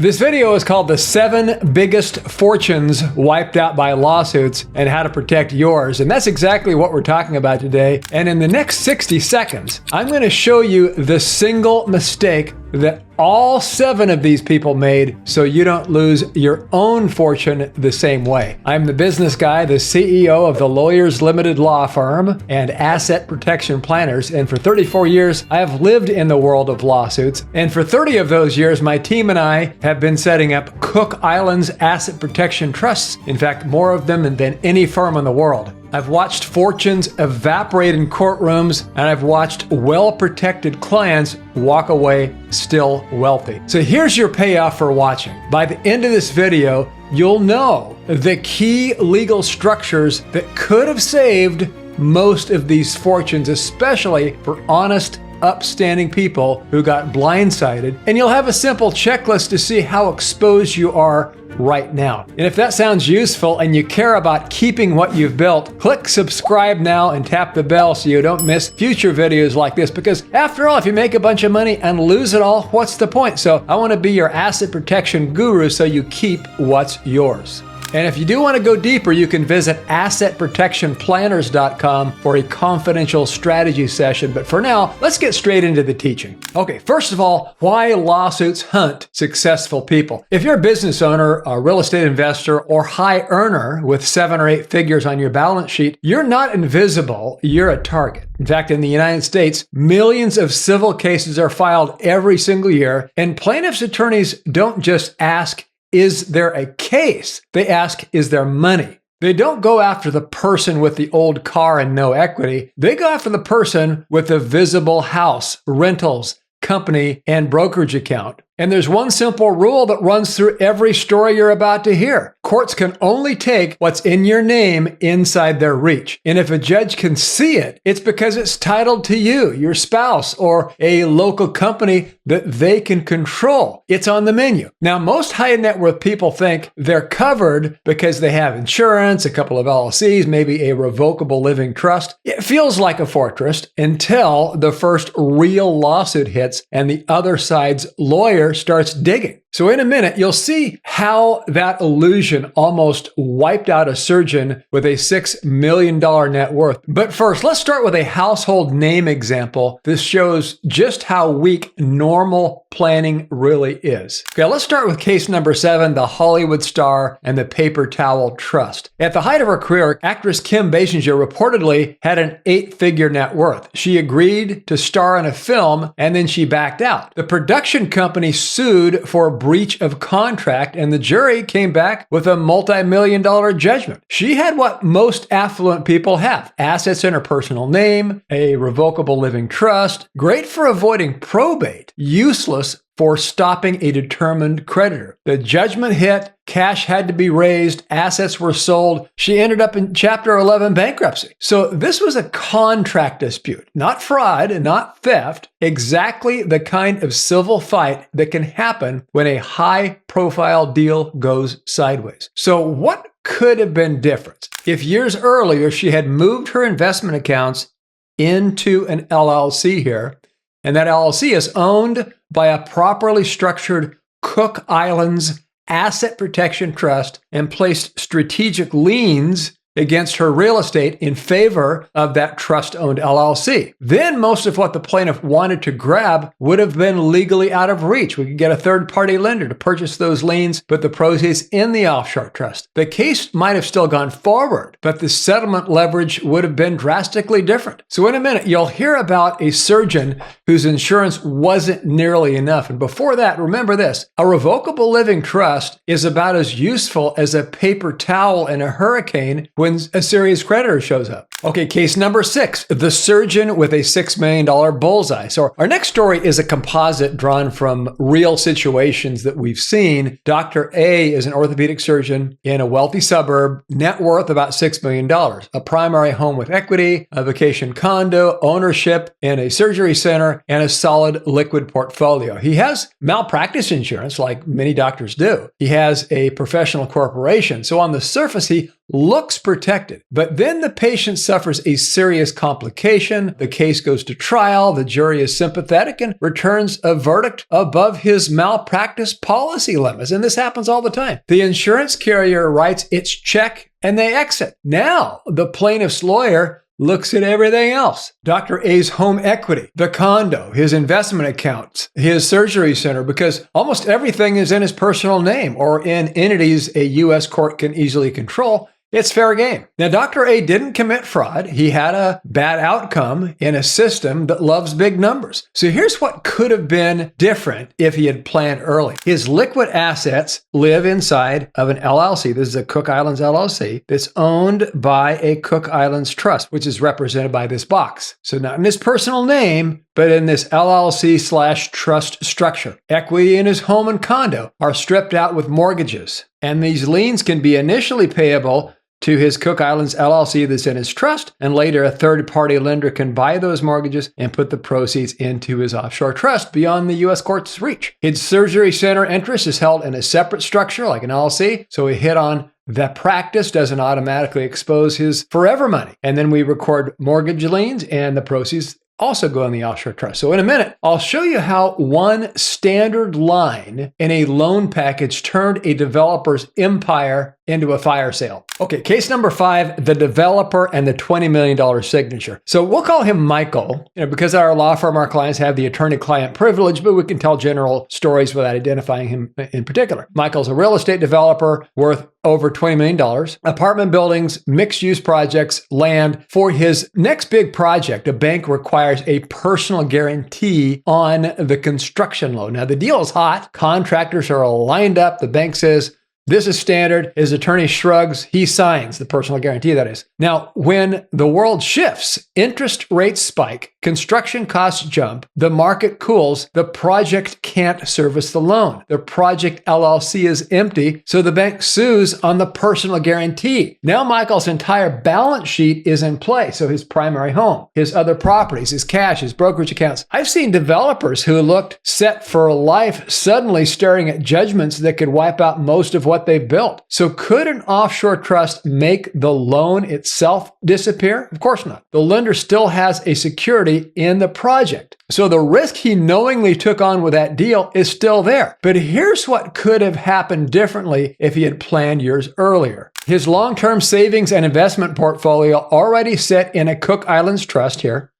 This video is called The 7 Biggest Fortunes Wiped Out by Lawsuits and How to Protect Yours. And that's exactly what we're talking about today. And in the next 60 seconds, I'm going to show you the single mistake that all 7 of these people made so you don't lose your own fortune the same way. I'm the business guy, the CEO of the Lawyers Limited Law Firm and Asset Protection Planners. And for 34 years, I have lived in the world of lawsuits. And for 30 of those years, my team and I have been setting up Cook Islands Asset Protection Trusts. In fact, more of them than any firm in the world. I've watched fortunes evaporate in courtrooms, and I've watched well-protected clients walk away still wealthy. So here's your payoff for watching. By the end of this video, you'll know the key legal structures that could have saved most of these fortunes, especially for honest, upstanding people who got blindsided. And you'll have a simple checklist to see how exposed you are right now. And if that sounds useful and you care about keeping what you've built, click subscribe now and tap the bell so you don't miss future videos like this. Because after all, if you make a bunch of money and lose it all, what's the point? So I want to be your asset protection guru so you keep what's yours. And if you do want to go deeper, you can visit assetprotectionplanners.com for a confidential strategy session. But for now, let's get straight into the teaching. Okay, first of all, why lawsuits hunt successful people? If you're a business owner, a real estate investor, or high earner with 7 or 8 figures on your balance sheet, you're not invisible, you're a target. In fact, in the United States, millions of civil cases are filed every single year, and plaintiffs' attorneys don't just ask, is there a case? They ask, is there money? They don't go after the person with the old car and no equity. They go after the person with the visible house, rentals, company, and brokerage account. And there's one simple rule that runs through every story you're about to hear. Courts can only take what's in your name inside their reach. And if a judge can see it, it's because it's titled to you, your spouse, or a local company that they can control. It's on the menu. Now, most high net worth people think they're covered because they have insurance, a couple of LLCs, maybe a revocable living trust. It feels like a fortress until the first real lawsuit hits and the other side's lawyer starts digging. So in a minute, you'll see how that illusion almost wiped out a surgeon with a $6 million net worth. But first, let's start with a household name example. This shows just how weak normal planning really is. Okay, let's start with case number 7, the Hollywood star and the paper towel trust. At the height of her career, actress Kim Basinger reportedly had an 8-figure net worth. She agreed to star in a film and then she backed out. The production company sued for breach of contract, and the jury came back with a multi-million-dollar judgment. She had what most affluent people have: assets in her personal name, a revocable living trust, great for avoiding probate, useless for stopping a determined creditor. The judgment hit, cash had to be raised, assets were sold. She ended up in Chapter 11 bankruptcy. So this was a contract dispute, not fraud, not theft, exactly the kind of civil fight that can happen when a high-profile deal goes sideways. So what could have been different if years earlier she had moved her investment accounts into an LLC here, and that LLC is owned by a properly structured Cook Islands Asset Protection Trust and placed strategic liens against her real estate in favor of that trust-owned LLC. Then most of what the plaintiff wanted to grab would have been legally out of reach. We could get a third-party lender to purchase those liens, put the proceeds in the offshore trust. The case might have still gone forward, but the settlement leverage would have been drastically different. So in a minute, you'll hear about a surgeon whose insurance wasn't nearly enough. And before that, remember this: a revocable living trust is about as useful as a paper towel in a hurricane when a serious creditor shows up. Okay, case number 6, the surgeon with a $6 million bullseye. So our next story is a composite drawn from real situations that we've seen. Dr. A is an orthopedic surgeon in a wealthy suburb, net worth about $6 million, a primary home with equity, a vacation condo, ownership in a surgery center, and a solid liquid portfolio. He has malpractice insurance like many doctors do. He has a professional corporation. So on the surface, he looks protected. But then the patient suffers a serious complication. The case goes to trial. The jury is sympathetic and returns a verdict above his malpractice policy limits. And this happens all the time. The insurance carrier writes its check and they exit. Now the plaintiff's lawyer looks at everything else. Dr. A's home equity, the condo, his investment accounts, his surgery center, because almost everything is in his personal name or in entities a U.S. court can easily control. It's fair game. Now, Dr. A didn't commit fraud. He had a bad outcome in a system that loves big numbers. So here's what could have been different if he had planned early. His liquid assets live inside of an LLC. This is a Cook Islands LLC that's owned by a Cook Islands trust, which is represented by this box. So not in his personal name, but in this LLC/trust structure. Equity in his home and condo are stripped out with mortgages. And these liens can be initially payable to his Cook Islands LLC that's in his trust, and later a third-party lender can buy those mortgages and put the proceeds into his offshore trust beyond the U.S. court's reach. His surgery center interest is held in a separate structure like an LLC, so he hit on the practice doesn't automatically expose his forever money. And then we record mortgage liens and the proceeds also go in the offshore trust. So in a minute, I'll show you how one standard line in a loan package turned a developer's empire into a fire sale. Okay, case number 5, the developer and the $20 million signature. So we'll call him Michael, because our law firm, our clients have the attorney-client privilege, but we can tell general stories without identifying him in particular. Michael's a real estate developer worth over $20 million, apartment buildings, mixed-use projects, land. For his next big project, a bank requires a personal guarantee on the construction loan. Now, the deal is hot. Contractors are all lined up. The bank says, this is standard. His attorney shrugs. He signs the personal guarantee, that is. Now, when the world shifts, interest rates spike, construction costs jump, the market cools, the project can't service the loan. The project LLC is empty, so the bank sues on the personal guarantee. Now Michael's entire balance sheet is in play, so his primary home, his other properties, his cash, his brokerage accounts. I've seen developers who looked set for life suddenly staring at judgments that could wipe out most of what they've built. So could an offshore trust make the loan itself disappear? Of course not. The lender still has a security in the project. So the risk he knowingly took on with that deal is still there. But here's what could have happened differently if he had planned years earlier. His long-term savings and investment portfolio already set in a Cook Islands trust here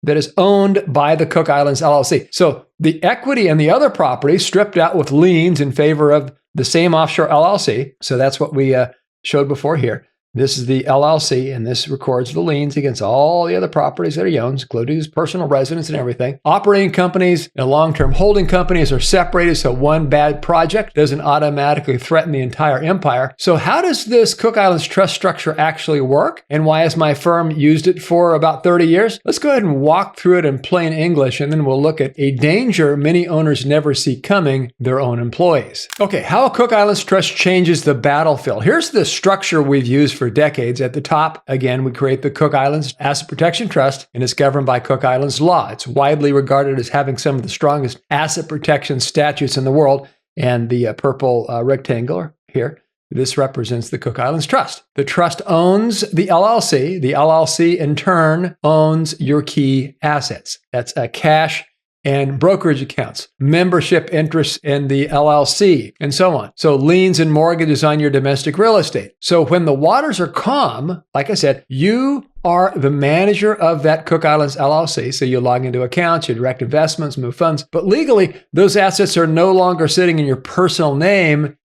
that is owned by the Cook Islands LLC. So the equity and the other properties stripped out with liens in favor of the same offshore LLC. So that's what we showed before here. This is the LLC, and this records the liens against all the other properties that he owns, including his personal residence and everything. Operating companies and long-term holding companies are separated, so one bad project doesn't automatically threaten the entire empire. So how does this Cook Islands trust structure actually work, and why has my firm used it for about 30 years? Let's go ahead and walk through it in plain English, and then we'll look at a danger many owners never see coming: their own employees. Okay, how a Cook Islands trust changes the battlefield. Here's the structure we've used for decades. At the top, again, we create the Cook Islands Asset Protection Trust, and it's governed by Cook Islands law. It's widely regarded as having some of the strongest asset protection statutes in the world. And the purple rectangle here, this represents the Cook Islands Trust. The trust owns the LLC. The LLC, in turn, owns your key assets. That's cash and brokerage accounts, membership interests in the LLC, and so on. So liens and mortgages on your domestic real estate. So when the waters are calm, like I said, you are the manager of that Cook Islands LLC. So you log into accounts, you direct investments, move funds. But legally, those assets are no longer sitting in your personal name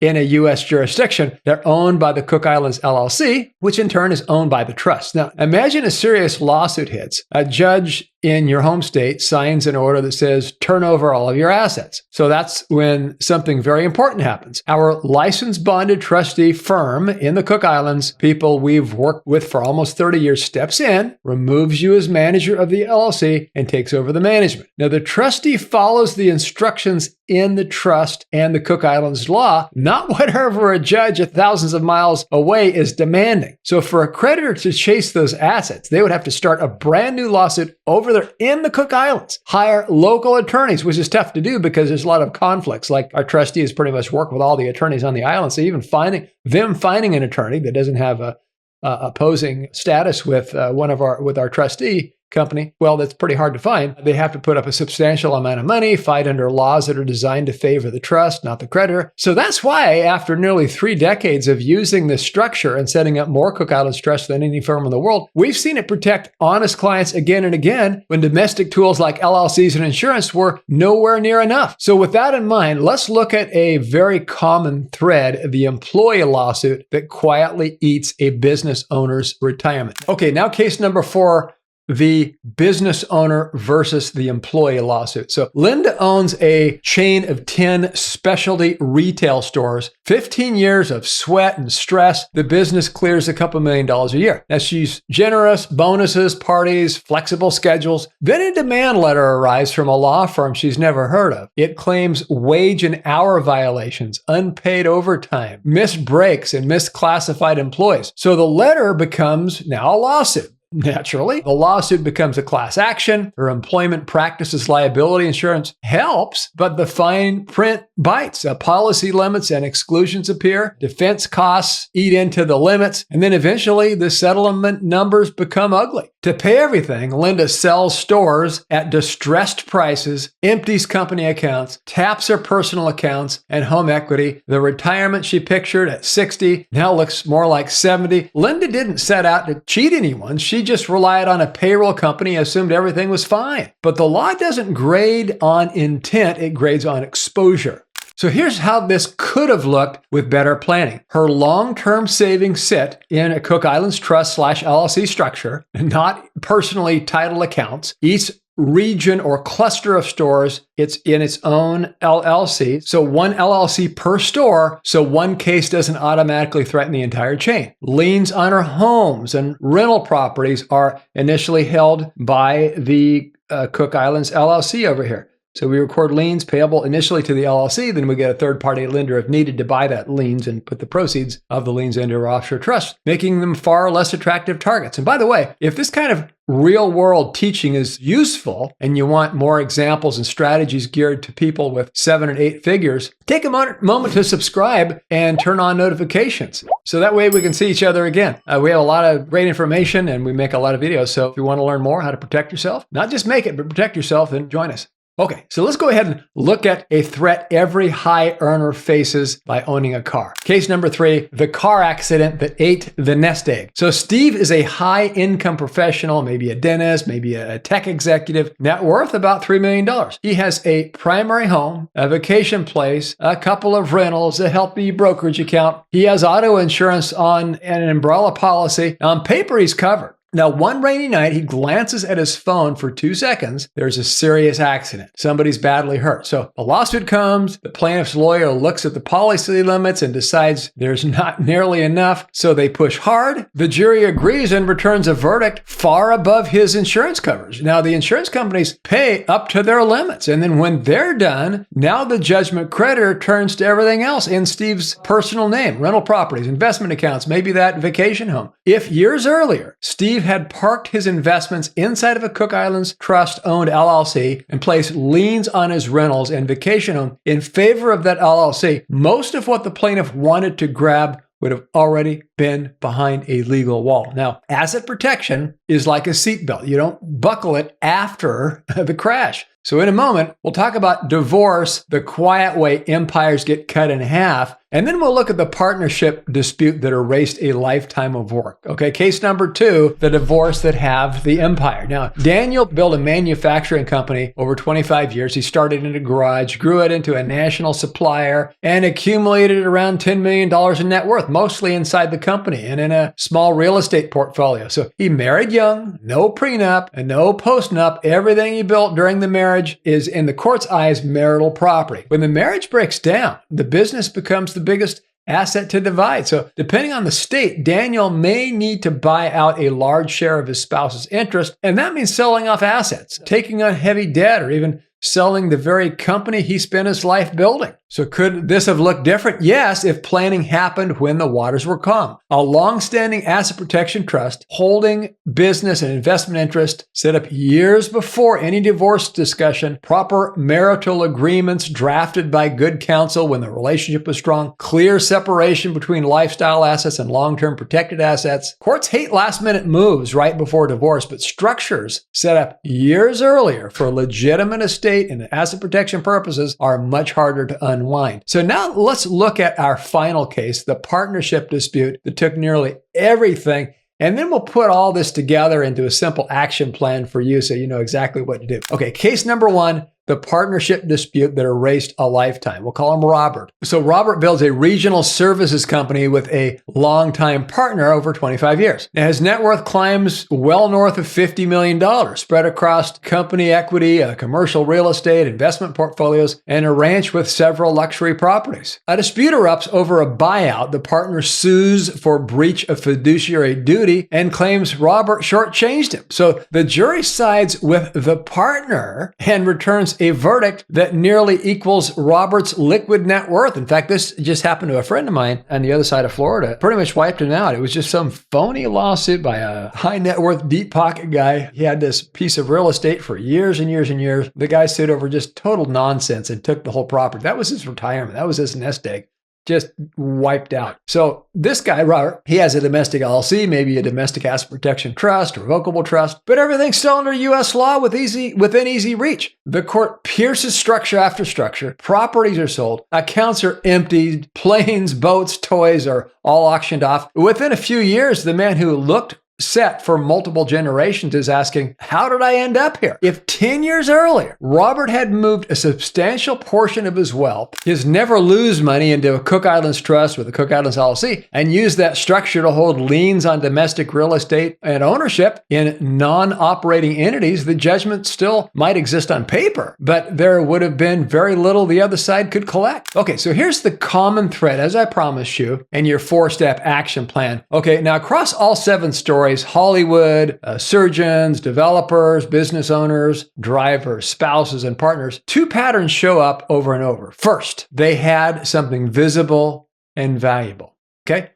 in a U.S. jurisdiction. They're owned by the Cook Islands LLC, which in turn is owned by the trust. Now, imagine a serious lawsuit hits. A judge in your home state signs an order that says, turn over all of your assets. So that's when something very important happens. Our licensed bonded trustee firm in the Cook Islands, people we've worked with for almost 30 years, steps in, removes you as manager of the LLC, and takes over the management. Now, the trustee follows the instructions in the trust and the Cook Islands law, not whatever a judge at thousands of miles away is demanding. So for a creditor to chase those assets, they would have to start a brand new lawsuit over over there in the Cook Islands. Hire local attorneys, which is tough to do because there's a lot of conflicts. Like our trustees pretty much work with all the attorneys on the island. So even finding an attorney that doesn't have a opposing status with our trustee company, well, that's pretty hard to find. They have to put up a substantial amount of money, fight under laws that are designed to favor the trust, not the creditor. So that's why after nearly 3 decades of using this structure and setting up more Cook Islands trusts than any firm in the world, we've seen it protect honest clients again and again when domestic tools like LLCs and insurance were nowhere near enough. So with that in mind, let's look at a very common thread, the employee lawsuit that quietly eats a business owner's retirement. Okay, now case number 4, the business owner versus the employee lawsuit. So Linda owns a chain of 10 specialty retail stores. 15 years of sweat and stress. The business clears a couple $1 million a year. Now she's generous, bonuses, parties, flexible schedules. Then a demand letter arrives from a law firm she's never heard of. It claims wage and hour violations, unpaid overtime, missed breaks, and misclassified employees. So the letter becomes now a lawsuit. Naturally, the lawsuit becomes a class action. Her employment practices liability insurance helps, but the fine print bites. Policy limits and exclusions appear. Defense costs eat into the limits. And then eventually the settlement numbers become ugly. To pay everything, Linda sells stores at distressed prices, empties company accounts, taps her personal accounts and home equity. The retirement she pictured at 60 now looks more like 70. Linda didn't set out to cheat anyone. She just relied on a payroll company, assumed everything was fine. But the law doesn't grade on intent, it grades on exposure. So here's how this could have looked with better planning. Her long-term savings sit in a Cook Islands Trust / LLC structure, not personally titled accounts. Each region or cluster of stores, it's in its own LLC. So one LLC per store, so one case doesn't automatically threaten the entire chain. Liens on her homes and rental properties are initially held by the Cook Islands LLC over here. So we record liens payable initially to the LLC, then we get a third-party lender if needed to buy that liens and put the proceeds of the liens into our offshore trust, making them far less attractive targets. And by the way, if this kind of real-world teaching is useful and you want more examples and strategies geared to people with 7 and 8 figures, take a moment to subscribe and turn on notifications. So that way we can see each other again. We have a lot of great information and we make a lot of videos. So if you want to learn more how to protect yourself, not just make it, but protect yourself, then join us. Okay, so let's go ahead and look at a threat every high earner faces by owning a car. Case number 3, the car accident that ate the nest egg. So Steve is a high income professional, maybe a dentist, maybe a tech executive, net worth about $3 million. He has a primary home, a vacation place, a couple of rentals, a healthy brokerage account. He has auto insurance on an umbrella policy. On paper, he's covered. Now, one rainy night, he glances at his phone for 2 seconds. There's a serious accident. Somebody's badly hurt. So a lawsuit comes. The plaintiff's lawyer looks at the policy limits and decides there's not nearly enough. So they push hard. The jury agrees and returns a verdict far above his insurance coverage. Now, the insurance companies pay up to their limits. And then when they're done, now the judgment creditor turns to everything else in Steve's personal name, rental properties, investment accounts, maybe that vacation home. If years earlier, Steve had parked his investments inside of a Cook Islands Trust-owned LLC and placed liens on his rentals and vacation home in favor of that LLC, most of what the plaintiff wanted to grab would have already been behind a legal wall. Now, asset protection is like a seatbelt. You don't buckle it after the crash. So in a moment, we'll talk about divorce, the quiet way empires get cut in half, and then we'll look at the partnership dispute that erased a lifetime of work. Okay, case number 2, the divorce that halved the empire. Now, Daniel built a manufacturing company over 25 years. He started in a garage, grew it into a national supplier, and accumulated around $10 million in net worth, mostly inside the company and in a small real estate portfolio. So he married young, no prenup, and no postnup. Everything he built during the marriage is, in the court's eyes, marital property. When the marriage breaks down, the business becomes the biggest asset to divide. So depending on the state, Daniel may need to buy out a large share of his spouse's interest, and that means selling off assets, taking on heavy debt, or even selling the very company he spent his life building. So could this have looked different? Yes, if planning happened when the waters were calm. A long-standing asset protection trust holding business and investment interest set up years before any divorce discussion, proper marital agreements drafted by good counsel when the relationship was strong, clear separation between lifestyle assets and long-term protected assets. Courts hate last-minute moves right before divorce, but structures set up years earlier for legitimate estate and asset protection purposes are much harder to unwind. So now let's look at our final case, the partnership dispute that took nearly everything. And then we'll put all this together into a simple action plan for you so you know exactly what to do. Okay, case number one, the partnership dispute that erased a lifetime. We'll call him Robert. So Robert builds a regional services company with a longtime partner over 25 years. Now his net worth climbs well north of $50 million, spread across company equity, commercial real estate, investment portfolios, and a ranch with several luxury properties. A dispute erupts over a buyout. The partner sues for breach of fiduciary duty and claims Robert shortchanged him. So the jury sides with the partner and returns a verdict that nearly equals Robert's liquid net worth. In fact, this just happened to a friend of mine on the other side of Florida. Pretty much wiped him out. It was just some phony lawsuit by a high net worth, deep pocket guy. He had this piece of real estate for years and years and years. The guy sued over just total nonsense and took the whole property. That was his retirement. That was his nest egg. Just wiped out. So this guy, Robert, he has a domestic LLC, maybe a domestic asset protection trust, revocable trust, but everything's still under U.S. law within easy reach. The court pierces structure after structure. Properties are sold. Accounts are emptied. Planes, boats, toys are all auctioned off. Within a few years, the man who looked set for multiple generations is asking, how did I end up here? If 10 years earlier, Robert had moved a substantial portion of his wealth, his never lose money into a Cook Islands trust with a Cook Islands LLC, and used that structure to hold liens on domestic real estate and ownership in non-operating entities, the judgment still might exist on paper, but there would have been very little the other side could collect. Okay, so here's the common thread, as I promised you, in your 4-step action plan. Okay, now across all 7 stories, Hollywood, surgeons, developers, business owners, drivers, spouses, and partners, 2 patterns show up over and over. First, they had something visible and valuable. Okay?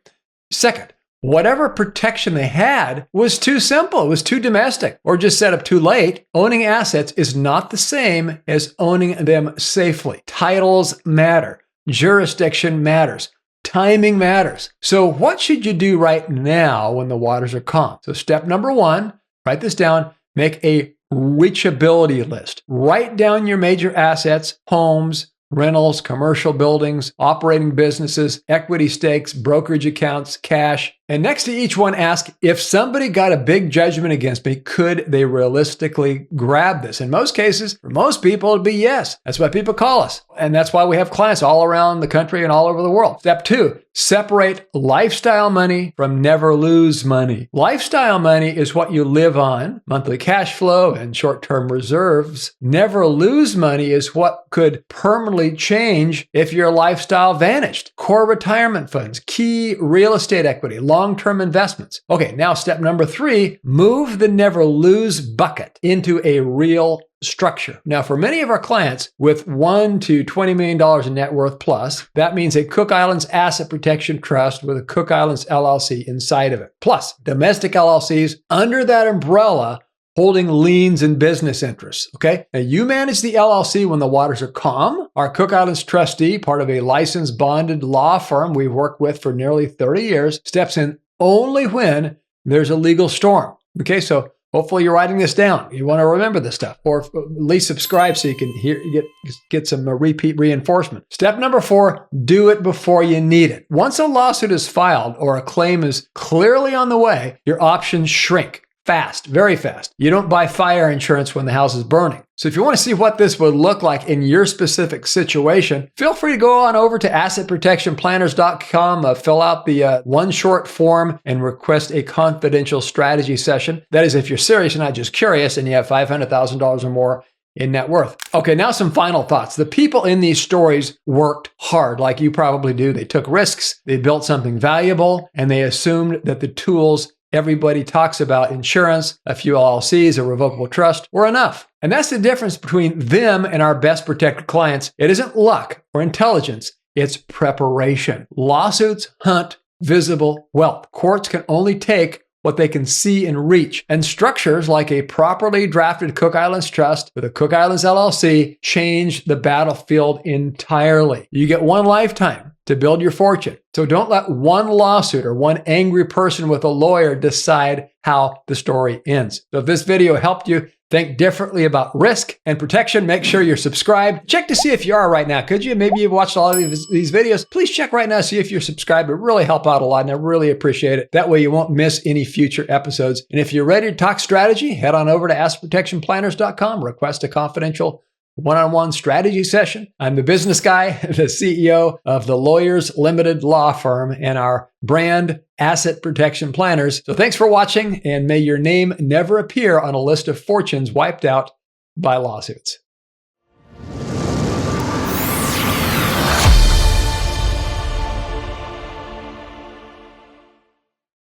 Second, whatever protection they had was too simple, it was too domestic, or just set up too late. Owning assets is not the same as owning them safely. Titles matter. Jurisdiction matters. Timing matters. So what should you do right now when the waters are calm? So step number 1, write this down, make a reachability list. Write down your major assets, homes, rentals, commercial buildings, operating businesses, equity stakes, brokerage accounts, cash. And next to each one, ask, if somebody got a big judgment against me, could they realistically grab this? In most cases, for most people, it'd be yes. That's why people call us. And that's why we have clients all around the country and all over the world. Step 2, separate lifestyle money from never lose money. Lifestyle money is what you live on, monthly cash flow and short-term reserves. Never lose money is what could permanently change if your lifestyle vanished. Core retirement funds, key real estate equity, long-term investments. Okay, now step number 3, move the never lose bucket into a real structure. Now, for many of our clients with $1 to $20 million in net worth plus, that means a Cook Islands asset protection trust with a Cook Islands LLC inside of it, plus domestic LLCs under that umbrella holding liens and business interests, okay? Now, you manage the LLC when the waters are calm. Our Cook Islands trustee, part of a licensed bonded law firm we've worked with for nearly 30 years, steps in only when there's a legal storm, okay? So hopefully you're writing this down. You want to remember this stuff, or at least subscribe so you can get some repeat reinforcement. Step number 4, do it before you need it. Once a lawsuit is filed or a claim is clearly on the way, your options shrink. Fast, very fast. You don't buy fire insurance when the house is burning. So if you want to see what this would look like in your specific situation, feel free to go on over to assetprotectionplanners.com, fill out the one short form and request a confidential strategy session. That is if you're serious and not just curious and you have $500,000 or more in net worth. Okay, now some final thoughts. The people in these stories worked hard, like you probably do. They took risks, they built something valuable, and they assumed that the tools everybody talks about insurance, a few LLCs, a revocable trust, or enough. And that's the difference between them and our best protected clients. It isn't luck or intelligence, it's preparation. Lawsuits hunt visible wealth. Courts can only take what they can see and reach. And structures like a properly drafted Cook Islands Trust with a Cook Islands LLC change the battlefield entirely. You get one lifetime to build your fortune. So don't let one lawsuit or one angry person with a lawyer decide how the story ends. So if this video helped you think differently about risk and protection, make sure you're subscribed. Check to see if you are right now. Could you? Maybe you've watched all of these videos. Please check right now, see if you're subscribed. It really help out a lot, and I really appreciate it. That way you won't miss any future episodes. And if you're ready to talk strategy, head on over to AskProtectionPlanners.com. Request a confidential one-on-one strategy session. I'm the business guy, the CEO of the Lawyers Limited Law Firm and our brand Asset Protection Planners. So thanks for watching, and may your name never appear on a list of fortunes wiped out by lawsuits.